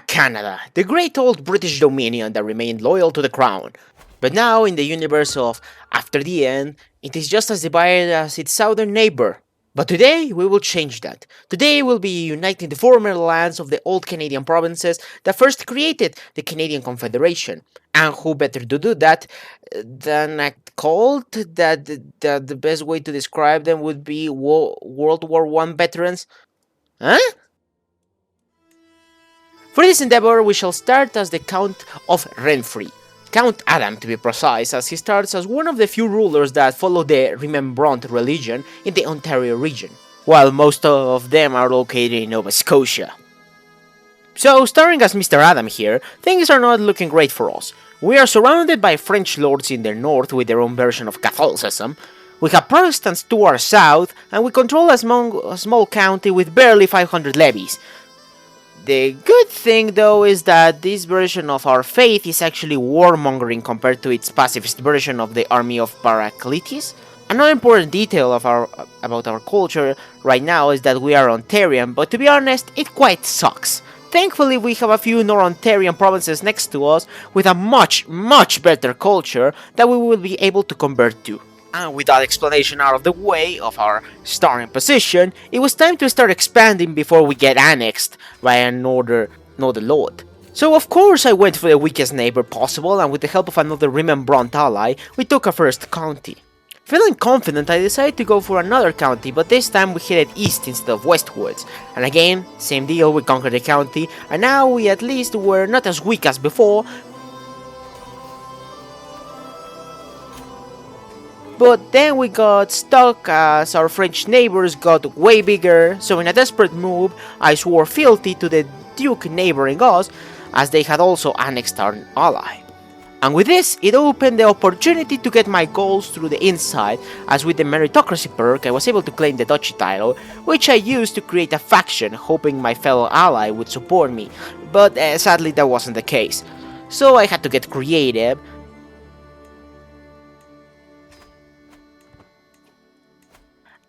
Canada, the great old British dominion that remained loyal to the crown. But now, in the universe of After the End, it is just as divided as its southern neighbor. But today, we will change that. Today, we'll be uniting the former lands of the old Canadian provinces that first created the Canadian Confederation. And who better to do that than a cult that the best way to describe them would be World War I veterans? Huh? For this endeavor, we shall start as the Count of Renfrey. Count Adam, to be precise, as he starts as one of the few rulers that follow the Remembrant religion in the Ontario region, while most of them are located in Nova Scotia. So, starting as Mr. Adam here, things are not looking great for us. We are surrounded by French lords in the north with their own version of Catholicism, we have Protestants to our south, and we control a small county with barely 500 levies. The good thing, though, is that this version of our faith is actually warmongering compared to its pacifist version of the army of Paracletus. Another important detail about our culture right now is that we are Ontarian, but to be honest, it quite sucks. Thankfully, we have a few Nor-Ontarian provinces next to us with a much better culture that we will be able to convert to. And with that explanation out of the way of our starting position, it was time to start expanding before we get annexed by another lord. So of course I went for the weakest neighbor possible, and with the help of another Remembrant ally, we took our first county. Feeling confident, I decided to go for another county, but this time we headed east instead of westwards. And again, same deal, we conquered the county, and now we at least were not as weak as before. But then we got stuck as our French neighbors got way bigger, so in a desperate move, I swore fealty to the Duke neighboring us, as they had also annexed our ally. And with this, it opened the opportunity to get my goals through the inside, as with the meritocracy perk I was able to claim the duchy title, which I used to create a faction, hoping my fellow ally would support me, but sadly that wasn't the case. So I had to get creative.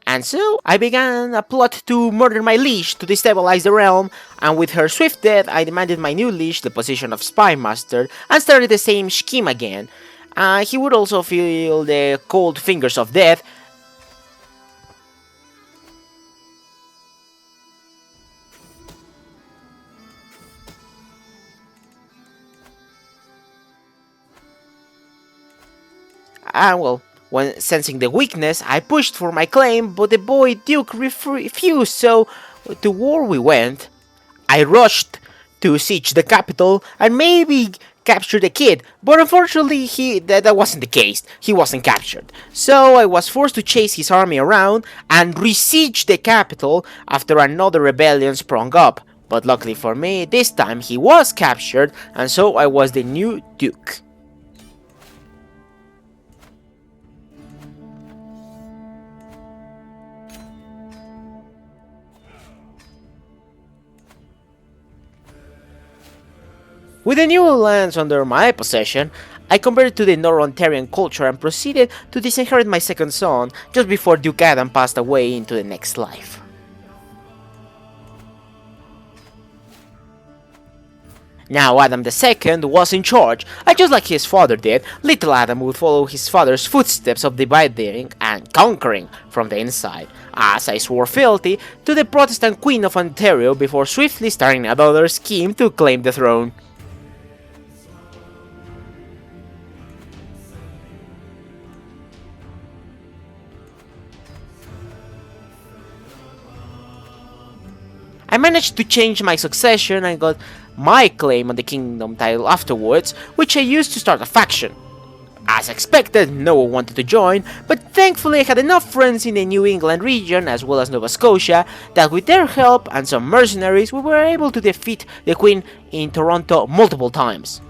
And so, I began a plot to murder my liege to destabilize the realm, and with her swift death, I demanded my new liege the position of spy master, and started the same scheme again. He would also feel the cold fingers of death. And well, when sensing the weakness, I pushed for my claim, but the boy Duke refused, so to war we went. I rushed to siege the capital and maybe capture the kid, but unfortunately that wasn't the case. He wasn't captured. So I was forced to chase his army around and re-siege the capital after another rebellion sprung up. But luckily for me, this time he was captured, and so I was the new Duke. With the new lands under my possession, I converted to the Nor-Ontarian culture and proceeded to disinherit my second son just before Duke Adam passed away into the next life. Now Adam II was in charge, and just like his father did, little Adam would follow his father's footsteps of dividing and conquering from the inside, as I swore fealty to the Protestant Queen of Ontario before swiftly starting another scheme to claim the throne. I managed to change my succession and got my claim on the kingdom title afterwards, which I used to start a faction. As expected, no one wanted to join, but thankfully I had enough friends in the New England region as well as Nova Scotia that with their help and some mercenaries we were able to defeat the Queen in Toronto multiple times.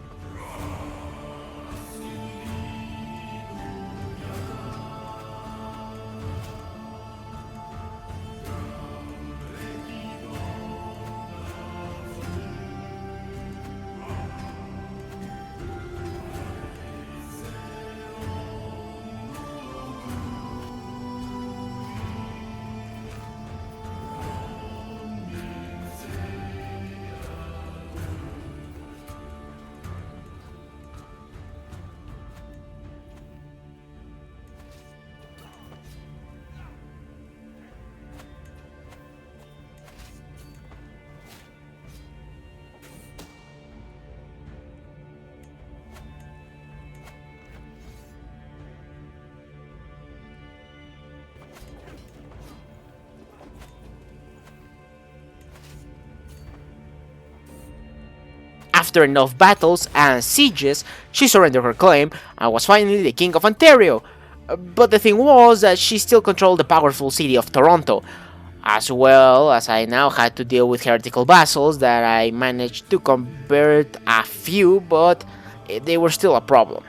After enough battles and sieges, she surrendered her claim and was finally the King of Ontario. But the thing was that she still controlled the powerful city of Toronto, as well as I now had to deal with heretical vassals that I managed to convert a few, but they were still a problem.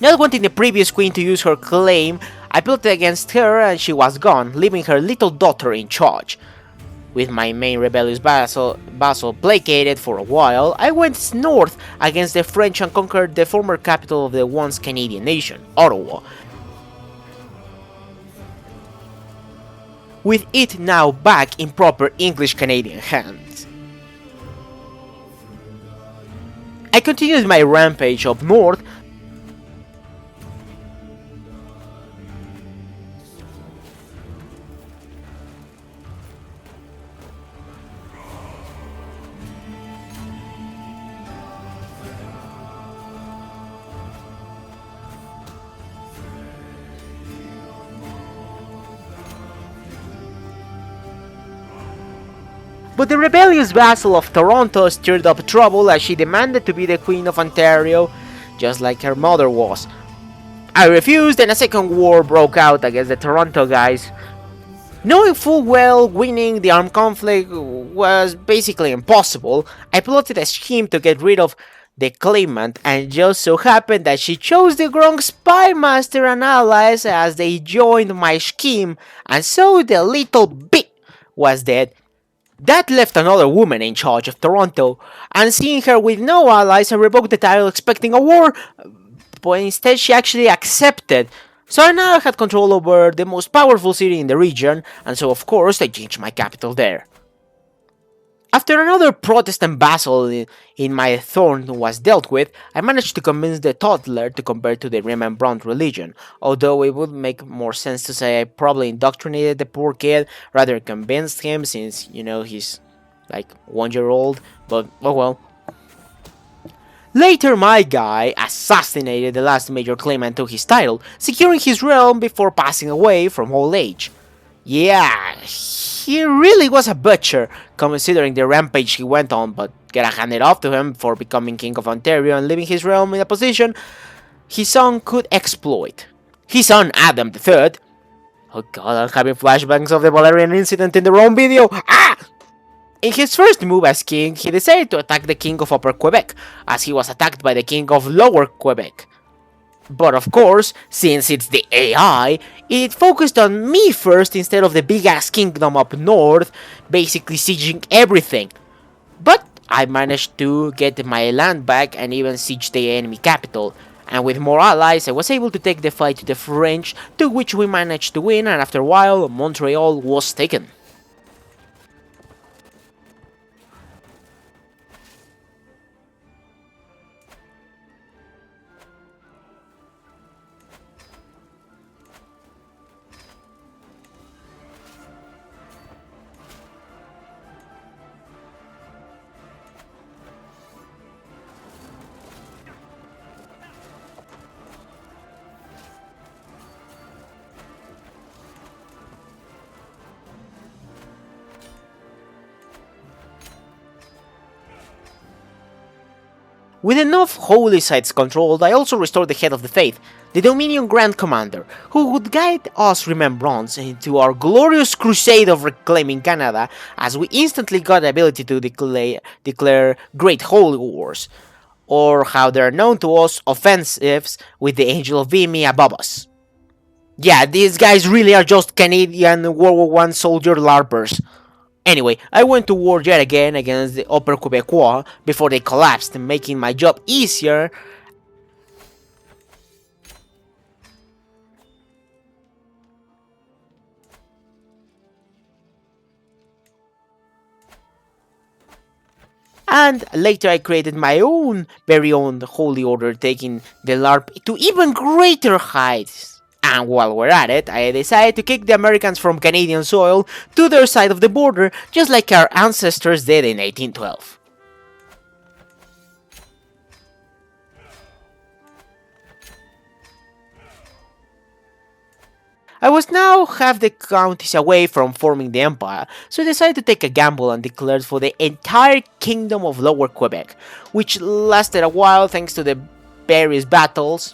Not wanting the previous queen to use her claim, I plotted against her and she was gone, leaving her little daughter in charge. With my main rebellious vassal placated for a while, I went north against the French and conquered the former capital of the once Canadian nation, Ottawa, with it now back in proper English-Canadian hands. I continued my rampage up north, but the rebellious vassal of Toronto stirred up trouble as she demanded to be the Queen of Ontario, just like her mother was. I refused and a second war broke out against the Toronto guys. Knowing full well winning the armed conflict was basically impossible, I plotted a scheme to get rid of the claimant, and just so happened that she chose the wrong spy master and allies as they joined my scheme, and so the little bit was dead. That left another woman in charge of Toronto, and seeing her with no allies, I revoked the title expecting a war, but instead she actually accepted. So I now had control over the most powerful city in the region, and so of course I changed my capital there. After another Protestant vassal in my thorn was dealt with, I managed to convince the toddler to convert to the Rembrandt religion, although it would make more sense to say I probably indoctrinated the poor kid rather than convinced him since, he's like 1 year old, but oh well. Later my guy assassinated the last major claimant to his title, securing his realm before passing away from old age. Yeah, he really was a butcher, considering the rampage he went on, but gotta hand it off to him for becoming King of Ontario and leaving his realm in a position his son could exploit. His son, Adam III... Oh god, I'm having flashbacks of the Valerian incident in the wrong video! Ah! In his first move as king, he decided to attack the King of Upper Quebec, as he was attacked by the King of Lower Quebec. But of course, since it's the AI, it focused on me first instead of the big-ass kingdom up north, basically sieging everything. But I managed to get my land back and even siege the enemy capital, and with more allies I was able to take the fight to the French, to which we managed to win, and after a while Montreal was taken. With enough holy sites controlled, I also restored the head of the faith, the Dominion Grand Commander, who would guide us Remembrance into our glorious crusade of reclaiming Canada, as we instantly got the ability to declare Great Holy Wars, or how they're known to us, offensives, with the Angel of Vimy above us. Yeah, these guys really are just Canadian World War I soldier larpers. Anyway, I went to war yet again against the Upper Quebecois before they collapsed, making my job easier. And later I created my very own Holy Order, taking the LARP to even greater heights. And while we're at it, I decided to kick the Americans from Canadian soil to their side of the border, just like our ancestors did in 1812. I was now half the counties away from forming the empire, so I decided to take a gamble and declared for the entire kingdom of Lower Quebec, which lasted a while thanks to the various battles.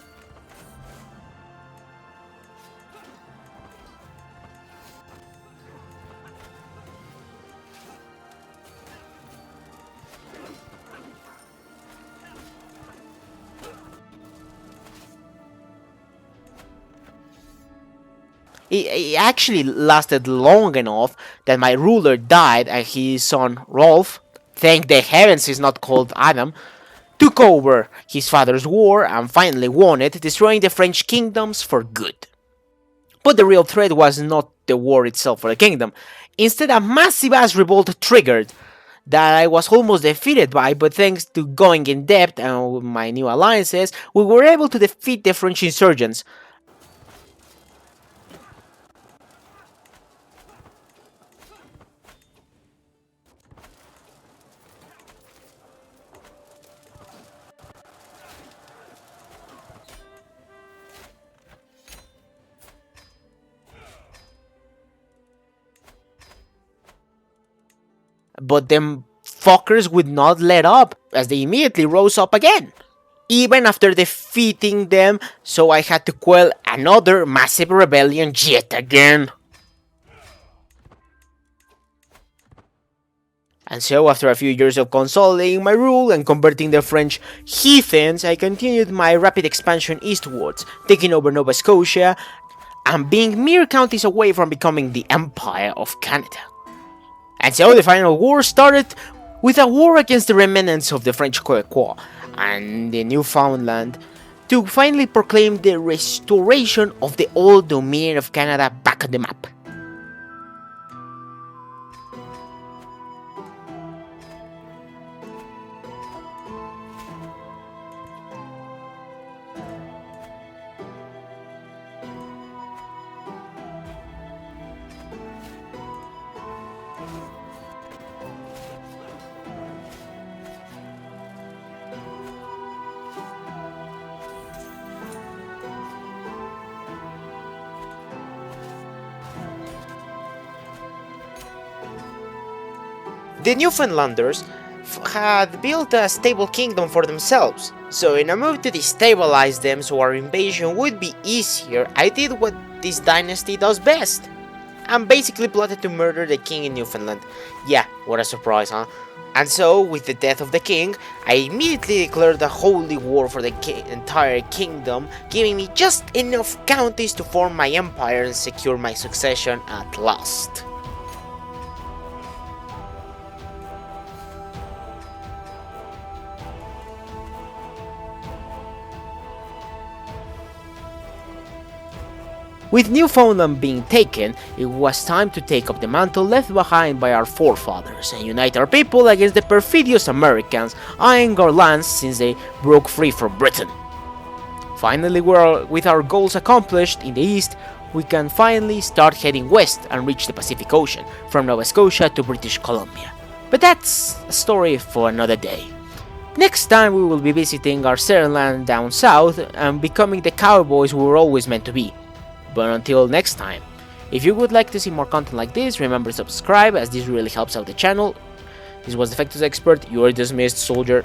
It actually lasted long enough that my ruler died and his son Rolf, thank the heavens he's not called Adam, took over his father's war and finally won it, destroying the French kingdoms for good. But the real threat was not the war itself for the kingdom, instead a massive ass revolt triggered that I was almost defeated by, but thanks to going in depth and my new alliances, we were able to defeat the French insurgents. But them fuckers would not let up, as they immediately rose up again, even after defeating them, so I had to quell another massive rebellion yet again. And so, after a few years of consolidating my rule and converting the French heathens, I continued my rapid expansion eastwards, taking over Nova Scotia and being mere counties away from becoming the Empire of Canada. And so the final war started with a war against the remnants of the French Quebecois and the Newfoundland to finally proclaim the restoration of the old Dominion of Canada back on the map. The Newfoundlanders had built a stable kingdom for themselves, so in a move to destabilize them so our invasion would be easier, I did what this dynasty does best, and basically plotted to murder the king in Newfoundland. Yeah, what a surprise, huh? And so, with the death of the king, I immediately declared a holy war for the entire kingdom, giving me just enough counties to form my empire and secure my succession at last. With Newfoundland being taken, it was time to take up the mantle left behind by our forefathers and unite our people against the perfidious Americans eyeing our lands since they broke free from Britain. Finally, with our goals accomplished in the east, we can finally start heading west and reach the Pacific Ocean, from Nova Scotia to British Columbia. But that's a story for another day. Next time we will be visiting our settled land down south and becoming the cowboys we were always meant to be. But until next time, if you would like to see more content like this, remember to subscribe as this really helps out the channel. This was the Factors Expert, you are dismissed, soldier.